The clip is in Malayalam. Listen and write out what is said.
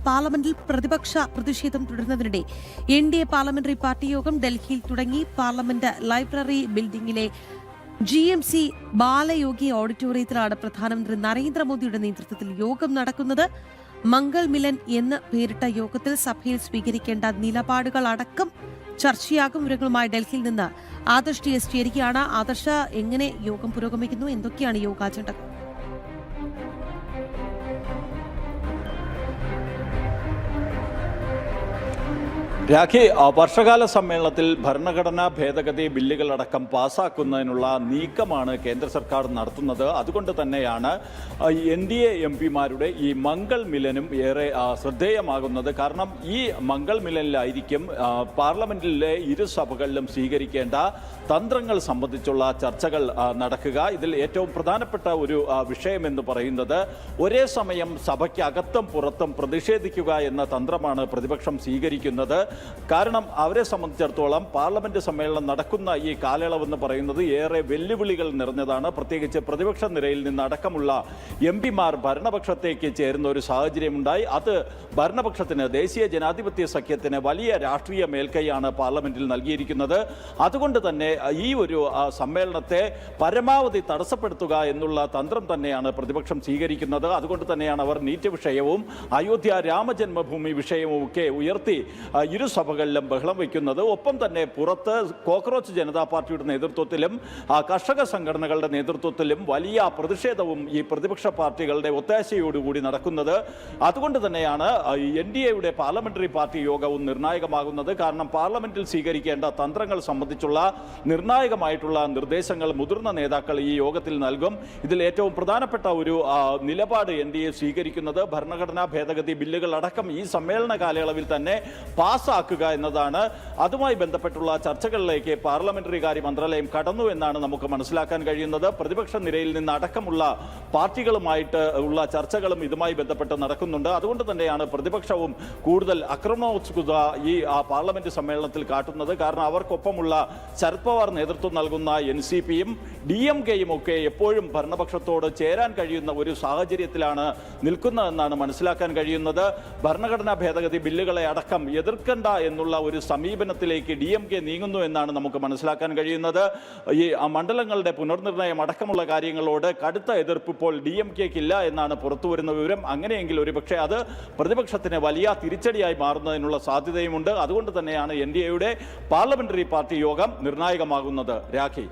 പാർലമെന്റിൽ പ്രതിപക്ഷ പ്രതിഷേധം തുടരുന്നതിനിടെ NDA പാർലമെന്ററി പാർട്ടി യോഗം ഡൽഹിയിൽ തുടങ്ങി. പാർലമെന്റ് ലൈബ്രറി ബിൽഡിംഗിലെ GMC ബാലയോഗി ഓഡിറ്റോറിയത്തിലാണ് പ്രധാനമന്ത്രി നരേന്ദ്രമോദിയുടെ നേതൃത്വത്തിൽ യോഗം നടക്കുന്നത്. മംഗൾ മിലൻ എന്ന് പേരിട്ട യോഗത്തിൽ സഭയിൽ സ്വീകരിക്കേണ്ട നിലപാടുകൾ അടക്കം ചർച്ചയാകും. വിവരങ്ങളുമായി ഡൽഹിയിൽ നിന്ന് ആദർശ് TS ചേരുകയാണ്. ആദർശ്, എങ്ങനെ യോഗം പുരോഗമിക്കുന്നു? എന്തൊക്കെയാണ് യോഗാജണ്ടകൾ? രാഖി, വർഷകാല സമ്മേളനത്തിൽ ഭരണഘടനാ ഭേദഗതി ബില്ലുകളടക്കം പാസ്സാക്കുന്നതിനുള്ള നീക്കമാണ് കേന്ദ്ര സർക്കാർ നടത്തുന്നത്. അതുകൊണ്ട് തന്നെയാണ് NDA MPമാരുടെ ഈ മംഗൾ മിലനും ഏറെ ശ്രദ്ധേയമാകുന്നത്. കാരണം ഈ മംഗൾ മിലനിലായിരിക്കും പാർലമെന്റിലെ ഇരുസഭകളിലും സ്വീകരിക്കേണ്ട തന്ത്രങ്ങൾ സംബന്ധിച്ചുള്ള ചർച്ചകൾ നടക്കുക. ഇതിൽ ഏറ്റവും പ്രധാനപ്പെട്ട ഒരു വിഷയമെന്ന് പറയുന്നത് ഒരേ സമയം സഭയ്ക്കകത്തും പുറത്തും പ്രതിഷേധിക്കുക എന്ന തന്ത്രമാണ് പ്രതിപക്ഷം സ്വീകരിക്കുന്നത്. കാരണം അവരെ സംബന്ധിച്ചിടത്തോളം പാർലമെന്റ് സമ്മേളനം നടക്കുന്ന ഈ കാലയളവെന്ന് പറയുന്നത് ഏറെ വെല്ലുവിളികൾ നിറഞ്ഞതാണ്. പ്രത്യേകിച്ച് പ്രതിപക്ഷ നിരയിൽ നിന്ന് അടക്കമുള്ള MPമാർ ഭരണപക്ഷത്തേക്ക് ചേരുന്ന ഒരു സാഹചര്യമുണ്ടായി. അത് ഭരണപക്ഷത്തിന്, ദേശീയ ജനാധിപത്യ സഖ്യത്തിന് വലിയ രാഷ്ട്രീയ മേൽക്കൈയാണ് പാർലമെന്റിൽ നൽകിയിരിക്കുന്നത്. അതുകൊണ്ട് തന്നെ ഈ ഒരു സമ്മേളനത്തെ പരമാവധി തടസ്സപ്പെടുത്തുക എന്നുള്ള തന്ത്രം തന്നെയാണ് പ്രതിപക്ഷം സ്വീകരിക്കുന്നത്. അതുകൊണ്ട് തന്നെയാണ് അവർ നീറ്റ് വിഷയവും അയോധ്യ രാമജന്മഭൂമി വിഷയവും ഒക്കെ ഉയർത്തി ഇരുസഭകളിലും ബഹളം വയ്ക്കുന്നത്. ഒപ്പം തന്നെ പുറത്ത് കോക്രോച്ച് ജനതാ പാർട്ടിയുടെ നേതൃത്വത്തിലും കർഷക സംഘടനകളുടെ നേതൃത്വത്തിലും വലിയ പ്രതിഷേധവും ഈ പ്രതിപക്ഷ പാർട്ടികളുടെ ഒത്താശയോടുകൂടി നടക്കുന്നത്. അതുകൊണ്ട് തന്നെയാണ് NDAയുടെ പാർലമെന്ററി പാർട്ടി യോഗവും നിർണായകമാകുന്നത്. കാരണം പാർലമെന്റിൽ സ്വീകരിക്കേണ്ട തന്ത്രങ്ങൾ സംബന്ധിച്ചുള്ള നിർണായകമായിട്ടുള്ള നിർദ്ദേശങ്ങൾ മുതിർന്ന നേതാക്കൾ ഈ യോഗത്തിൽ നൽകും. ഇതിൽ ഏറ്റവും പ്രധാനപ്പെട്ട ഒരു നിലപാട് NDA സ്വീകരിക്കുന്നത് ഭരണഘടനാ ഭേദഗതി ബില്ലുകൾ അടക്കം ഈ സമ്മേളന കാലയളവിൽ തന്നെ പാസ്സാക്കുക എന്നതാണ്. അതുമായി ബന്ധപ്പെട്ടുള്ള ചർച്ചകളിലേക്ക് പാർലമെന്ററി കാര്യ മന്ത്രാലയം കടന്നു എന്നാണ് നമുക്ക് മനസ്സിലാക്കാൻ കഴിയുന്നത്. പ്രതിപക്ഷ നിരയിൽ നിന്ന് അടക്കമുള്ള പാർട്ടികളുമായിട്ട് ഉള്ള ചർച്ചകളും ഇതുമായി ബന്ധപ്പെട്ട് നടക്കുന്നുണ്ട്. അതുകൊണ്ട് തന്നെയാണ് പ്രതിപക്ഷവും കൂടുതൽ ആക്രമണോത്സുകത ഈ പാർലമെന്റ് സമ്മേളനത്തിൽ കാട്ടുന്നത്. കാരണം അവർക്കൊപ്പമുള്ള ശരത് പവാർ നേതൃത്വം നൽകുന്ന NCPയും DMKയും ഒക്കെ എപ്പോഴും ഭരണപക്ഷത്തോട് ചേരാൻ കഴിയുന്ന ഒരു സാഹചര്യത്തിലാണ് നിൽക്കുന്നതെന്നാണ് മനസ്സിലാക്കാൻ കഴിയുന്നത്. ഭരണഘടനാ ഭേദഗതി ബില്ലുകളെ അടക്കം എതിർക്കണ്ട എന്നുള്ള ഒരു സമീപനത്തിലേക്ക് DMK നീങ്ങുന്നു എന്നാണ് നമുക്ക് മനസ്സിലാക്കാൻ കഴിയുന്നത്. ഈ മണ്ഡലങ്ങളുടെ പുനർനിർണയം അടക്കമുള്ള കാര്യങ്ങളോട് കടുത്ത എതിർപ്പ് ഇപ്പോൾ DMKയ്ക്കില്ല എന്നാണ് പുറത്തുവരുന്ന വിവരം. അങ്ങനെയെങ്കിൽ ഒരുപക്ഷെ അത് പ്രതിപക്ഷത്തിന് വലിയ തിരിച്ചടിയായി മാറുന്നതിനുള്ള സാധ്യതയുമുണ്ട്. അതുകൊണ്ട് തന്നെയാണ് NDAയുടെ പാർലമെന്ററി പാർട്ടി യോഗം നിർണായകമാകുന്നത്. രാഖി.